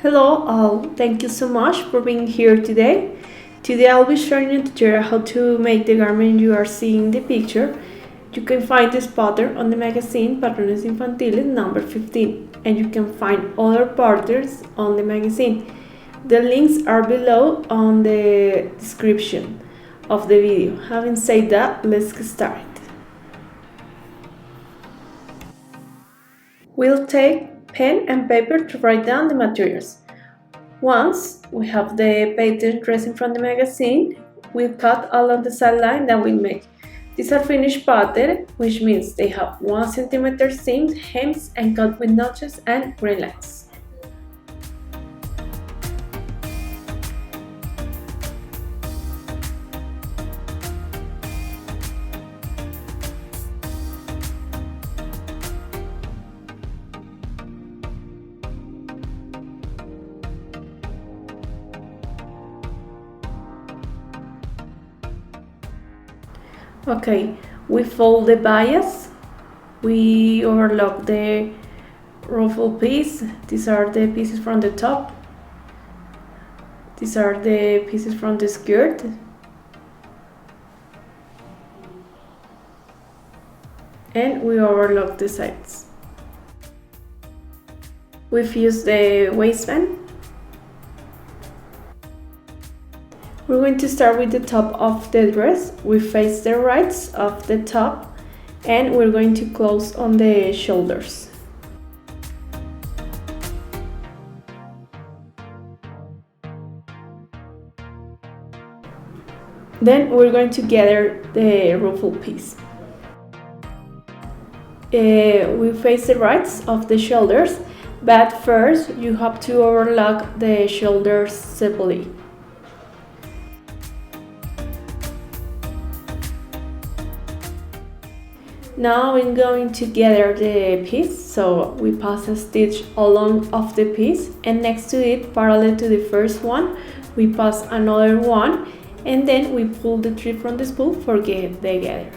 Hello all, thank you so much for being here today. Today I'll be showing you a tutorial how to make the garment you are seeing in the picture. You can find this pattern on the magazine Patrones Infantiles number 15 and you can find other patterns on the magazine. The links are below on the description of the video. Having said that, let's get started. We'll take pen and paper to write down the materials. Once we have the pattern dressing from the magazine, we cut along the side line that we make. These are finished pattern, which means they have 1 centimeter seams, hems, and cut with notches and gray lines. Okay, we fold the bias, we overlock the ruffle piece. These are the pieces from the top, these are the pieces from the skirt, and we overlock the sides. We fuse the waistband. We're going to start with the top of the dress. We face the rights of the top and we're going to close on the shoulders. Then we're going to gather the ruffle piece. We face the rights of the shoulders, but first you have to overlock the shoulders separately. Now I'm going to gather the piece, so we pass a stitch along of the piece and next to it, parallel to the first one, we pass another one and then we pull the thread from the spool for the gather.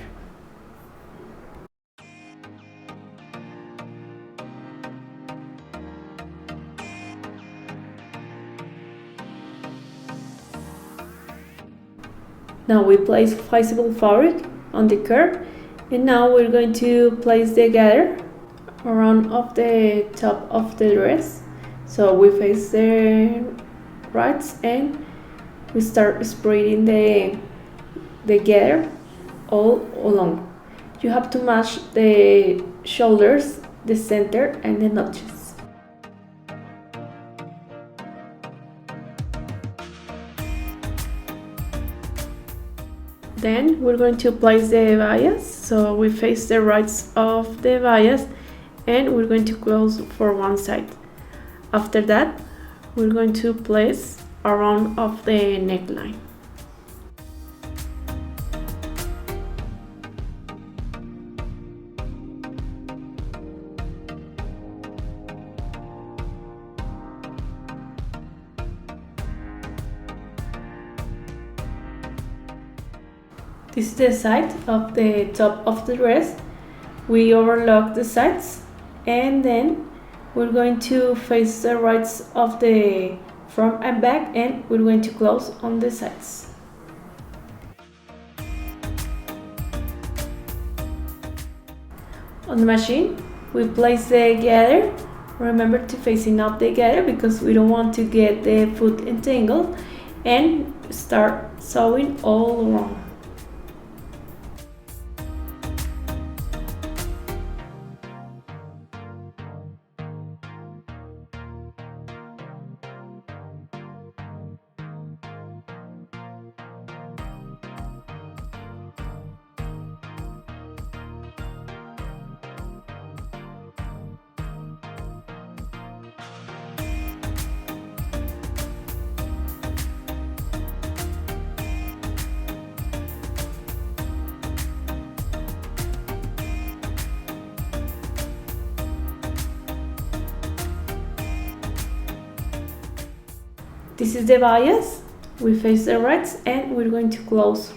Now we place flexible fabric on the curve. And now we're going to place the gather around of the top of the dress. So we face the rights and we start spreading the gather all along. You have to match the shoulders, the center and the notches. Then we're going to place the bias, so we face the rights of the bias and we're going to close for one side. After that, we're going to place around of the neckline. This is the side of the top of the dress. We overlock the sides and then we're going to face the rights of the front and back and we're going to close on the sides. On the machine, we place the gather. Remember to facing up the gather because we don't want to get the foot entangled, and start sewing all around. This is the bias. We face the rights and we're going to close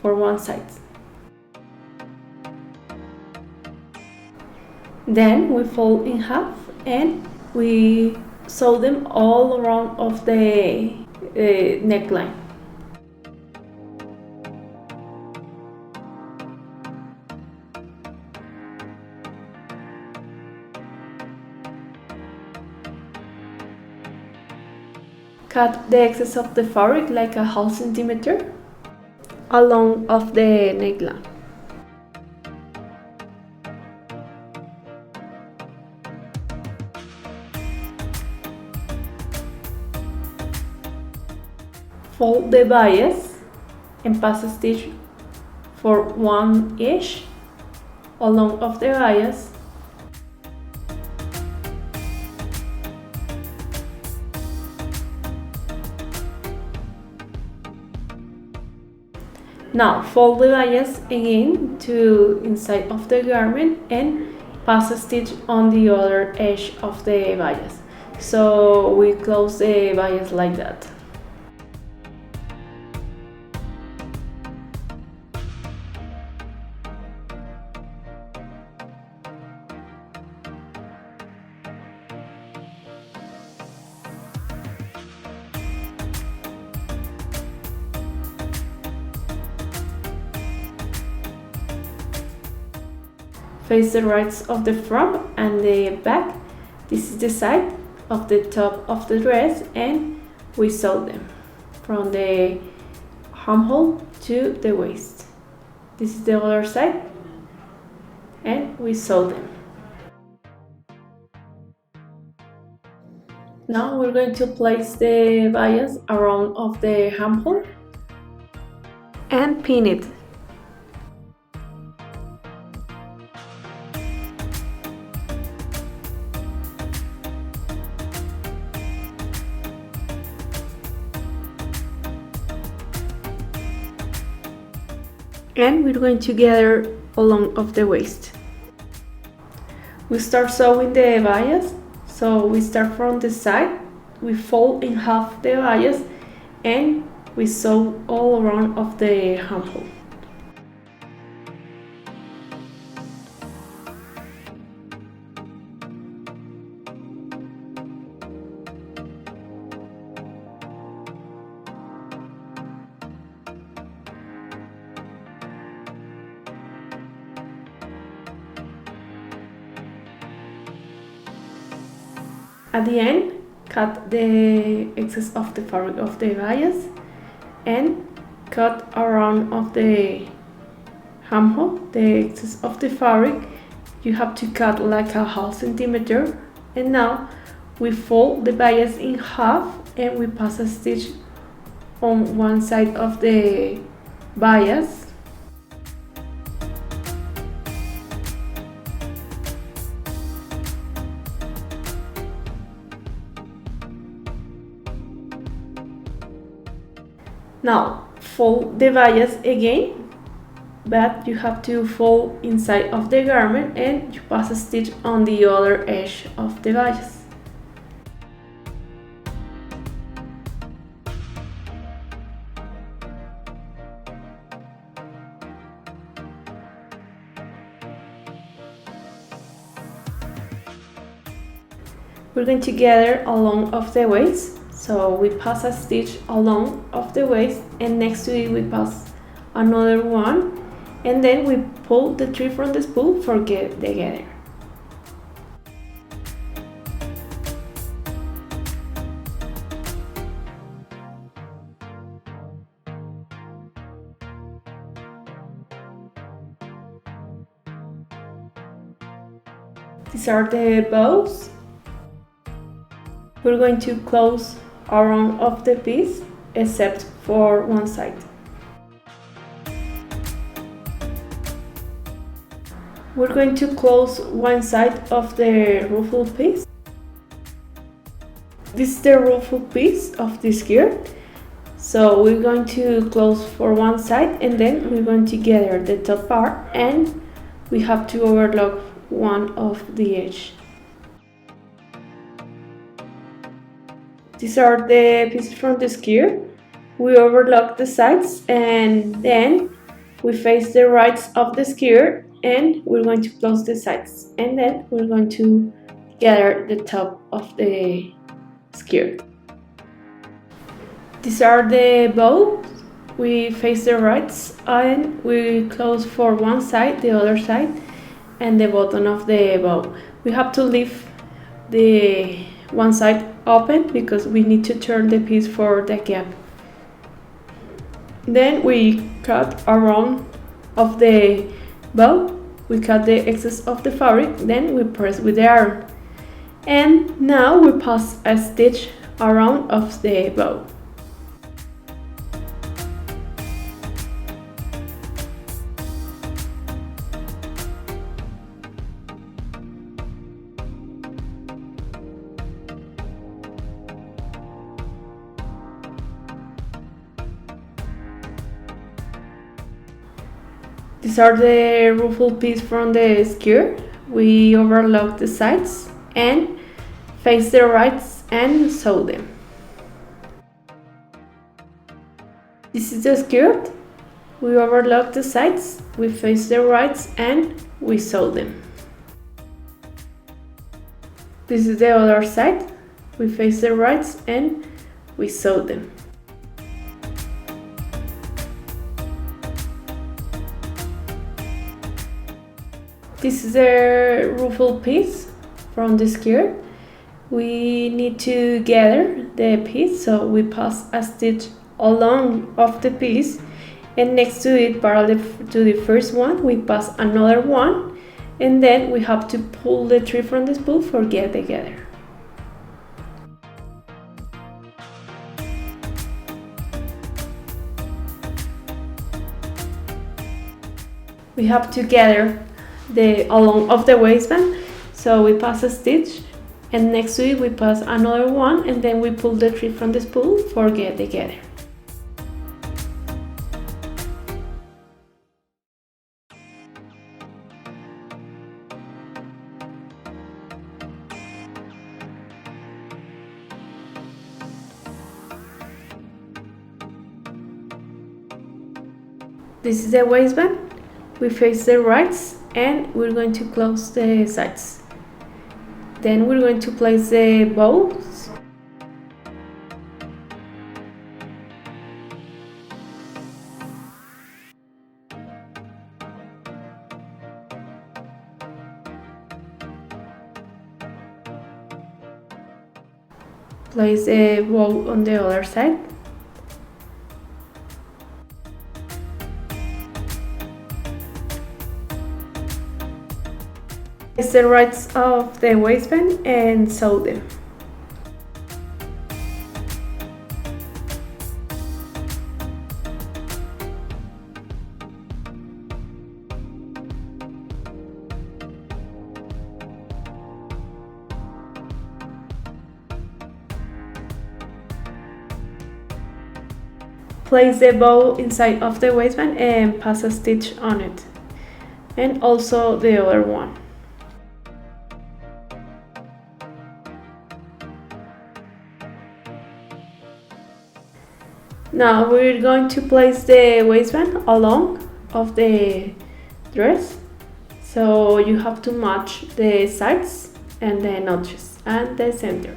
for one side. Then we fold in half and we sew them all around of the neckline. Cut the excess of the fabric like a half centimeter along of the neckline. Fold the bias and pass a stitch for 1 inch along of the bias. Now fold the bias again to inside of the garment and pass a stitch on the other edge of the bias. So we close the bias like that. Face the right of the front and the back. This is the side of the top of the dress, and we sew them from the armhole to the waist. This is the other side, and we sew them. Now we're going to place the bias around of the armhole and pin it. And we're going to gather along of the waist. We start sewing the bias, so we start from the side, we fold in half the bias, and we sew all around of the armhole. At the end, cut the excess of the fabric of the bias and cut around of the armhole the excess of the fabric. You have to cut like a half centimeter, and now we fold the bias in half and we pass a stitch on one side of the bias. Now fold the bias again, but you have to fold inside of the garment and you pass a stitch on the other edge of the bias. We're going to gather along of the waist. So we pass a stitch along of the waist, and next to it we pass another one, and then we pull the thread from the spool for get the gather. These are the bows. We're going to close around of the piece except for one side. We're going to close one side of the ruffle piece. This is the ruffle piece of the skirt. So we're going to close for one side, and then we're going to gather the top part, and we have to overlock one of the edge. These are the pieces from the skirt. We overlock the sides, and then we face the right of the skirt, and we're going to close the sides, and then we're going to gather the top of the skirt. These are the bows. We face the right and we close for one side, the other side, and the bottom of the bow. We have to leave the one side open because we need to turn the piece for the gap. Then we cut around of the bow. We cut the excess of the fabric, then we press with the iron. And now we pass a stitch around of the bow. These are the ruffle piece from the skirt. We overlock the sides and face the right and sew them. This is the skirt. We overlock the sides, we face the right and we sew them. This is the other side. We face the right and we sew them. This is a ruffle piece from the skirt. We need to gather the piece, so we pass a stitch along of the piece, and next to it, parallel to the first one, we pass another one, and then we have to pull the thread from the spool for get together. We have to gather the along of the waistband, so we pass a stitch and next to it we pass another one, and then we pull the thread from the spool for get together. This is the waistband. We face the rights and we're going to close the sides. Then we're going to place the bows. Place a bow on the other side. Place the rights of the waistband and sew them. Place the bow inside of the waistband and pass a stitch on it, and also the other one. Now we're going to place the waistband along of the dress, so you have to match the sides and the notches and the center.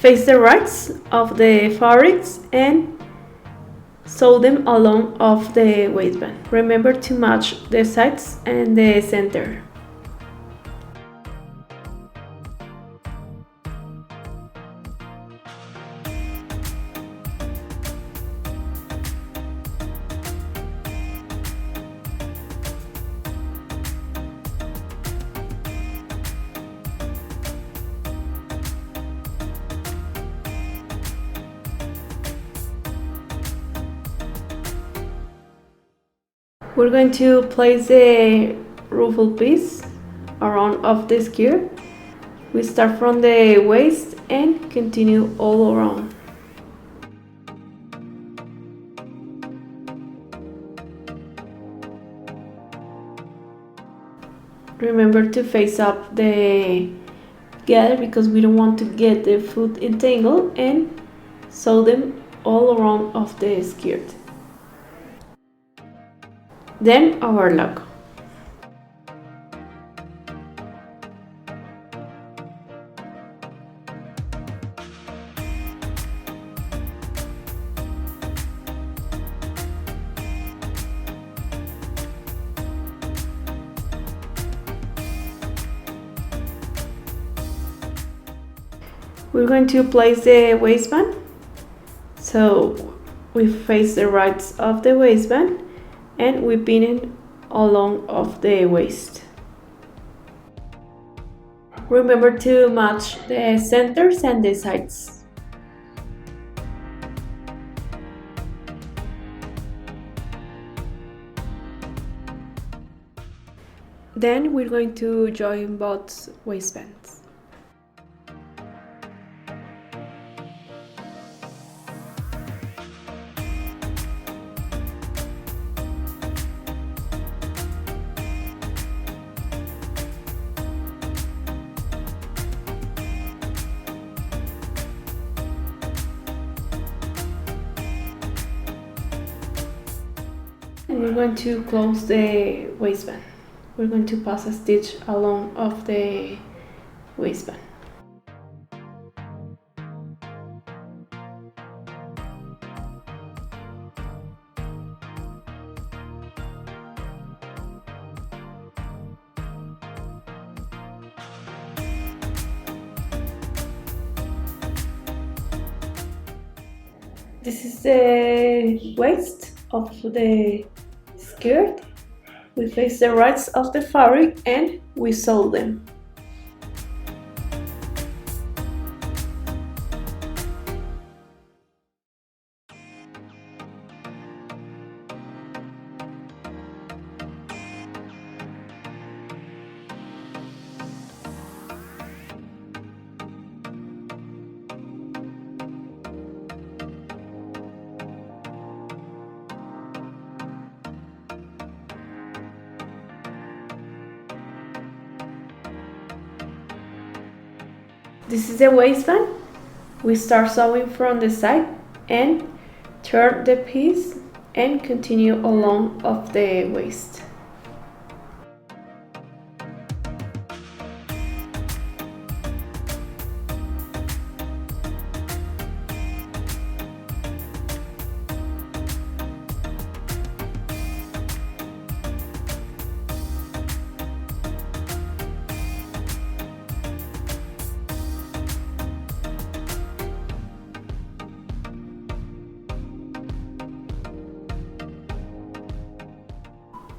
Face the rights of the fabrics and sew them along of the waistband. Remember to match the sides and the center. We're going to place the ruffle piece around of the skirt. We start from the waist and continue all around. Remember to face up the gather because we don't want to get the foot entangled, and sew them all around of the skirt. Then overlock. We're going to place the waistband. So we face the right of the waistband and we pin it along of the waist. Remember to match the centers and the sides. Then we're going to join both waistbands. And we're going to close the waistband. We're going to pass a stitch along of the waistband. This is the waist of the skirt. We face the right of the fabric and we sew them. This is the waistband. We start sewing from the side and turn the piece and continue along of the waist.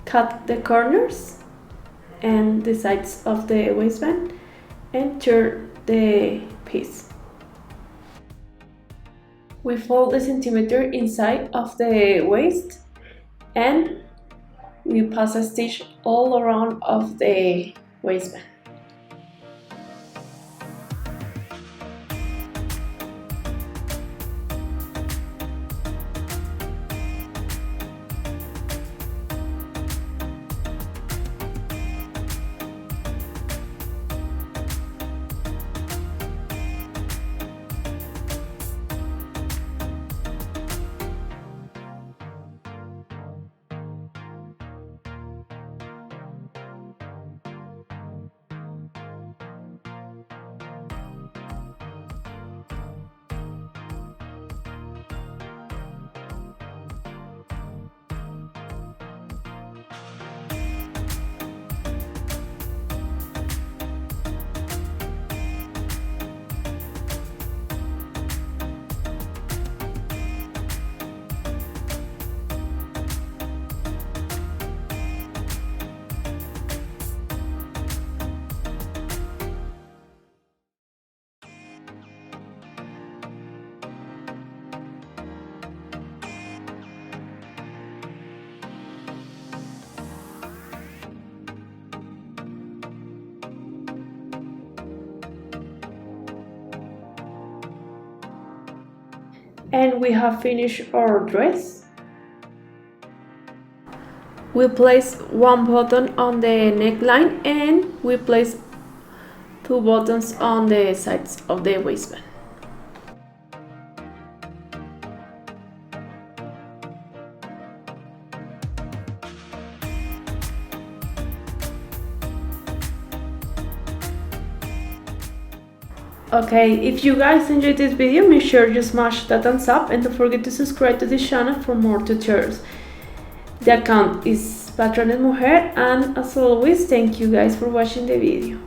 Cut the corners and the sides of the waistband and turn the piece. We fold the centimeter inside of the waist and we pass a stitch all around of the waistband. And we have finished our dress. We place one button on the neckline and we place 2 buttons on the sides of the waistband. Okay, if you guys enjoyed this video, make sure you smash that thumbs up and don't forget to subscribe to this channel for more tutorials. The account is Patrones Mujer, and as always, thank you guys for watching the video.